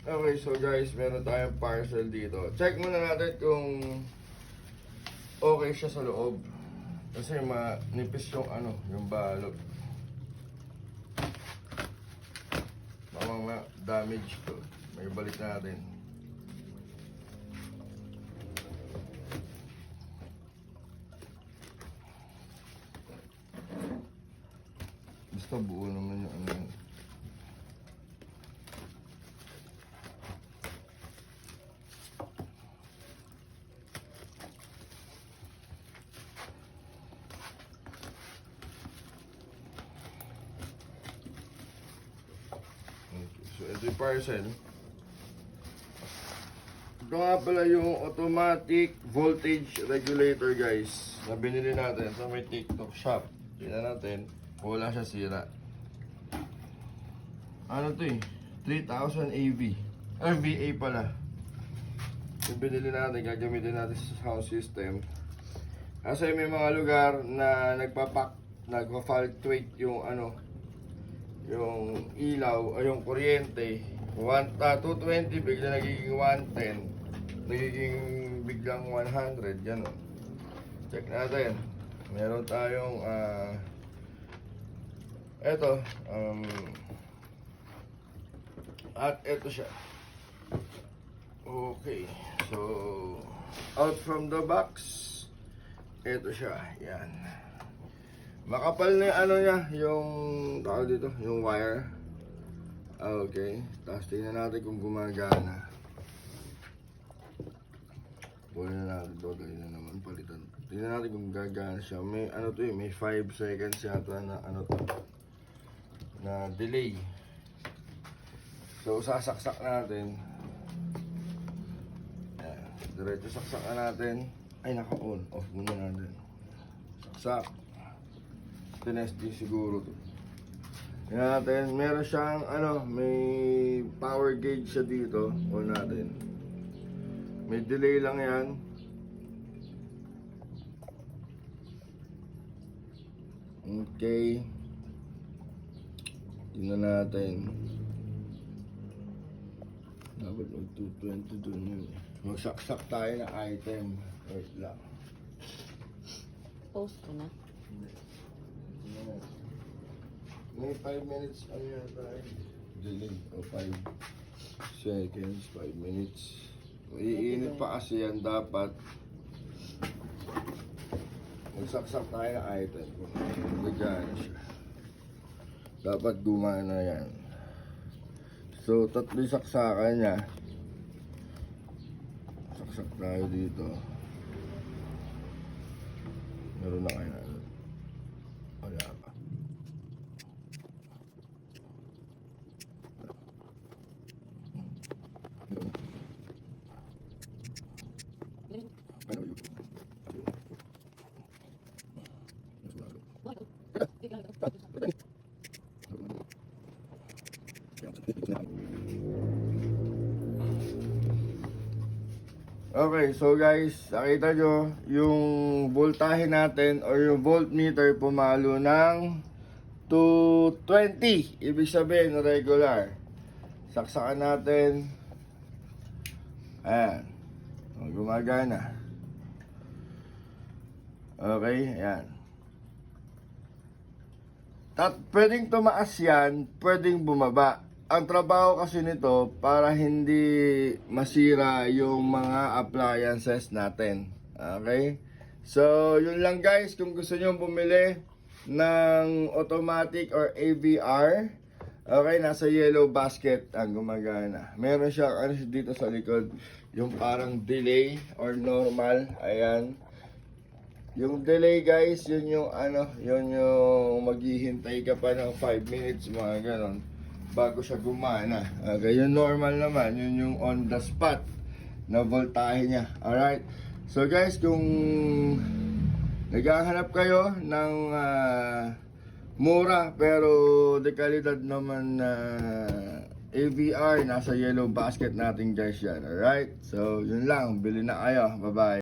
Okay, so guys, meron tayong parcel dito. Check muna natin kung okay siya sa loob. Kasi manipis yung yung balot. Baka damage to. May balik natin. Basta buo naman yung yun. So, ito yung parcel. Ito nga pala yung automatic voltage regulator, guys, na binili natin sa may TikTok shop. Tingnan natin kung wala siya sira. Ano to eh? 3000 AV. VA pala. Yung binili natin, gagamitin natin sa sound system. Kasi may mga lugar na nagpa-fluctuate yung yung ilaw o yung kuryente. 220 bigla nagiging 110, nagiging biglang 100, gano'n. Check natin. Meron tayong eto at eto siya. Okay, so out from the box, eto siya. Yan, makapal na niya, yung tawag dito, yung wire. Okay, tapos tingnan natin kung gumagana. Puli na natin ito, dahil na naman palitan. Tingnan natin kung gagana siya. May to eh, may 5 seconds yata na na delay. So sasaksak natin. Ayan, diretso saksak na natin. Ay, naka-on, off muna natin. Saksak. Tinest din siguro to. Tingnan natin, meron siyang may power gauge siya dito. On natin. May delay lang yan. Okay. Tingnan natin. Dapat mag-220 dun yun. Magsaksak tayo na item. Wait lang. Post ko na. May 5 minutes yan tayo. Delay. O 5 seconds, 5 minutes. Iinit pa kasi yan. Dapat magsaksak tayo na item. Gagana siya. Dapat gumana yan. So, 3 saksakan niya. Saksak tayo dito. Meron na kayo na. Wala pa. Okay, so guys, nakita nyo yung voltahe natin or yung voltmeter pumalo ng 220. Ibig sabihin regular. Saksakan natin. Ayan, gumagana. Okay, ayan. Pwedeng tumaas yan, pwedeng bumaba. Ang trabaho kasi nito para hindi masira yung mga appliances natin. Okay? So, yun lang guys. Kung gusto nyo bumili ng automatic or AVR, okay, nasa yellow basket ang gumagana. Meron siya dito sa likod, yung parang delay or normal. Ayan. Yung delay guys, yun yung yun yung maghihintay ka pa ng 5 minutes, mga ganon, bago siya gumana. Okay, yung normal naman, yun yung on the spot na voltahe niya. Alright, so guys, kung naghahanap kayo ng mura pero de kalidad naman na AVR, nasa yellow basket natin guys yan. Alright, so yun lang, bili na kayo. Bye bye.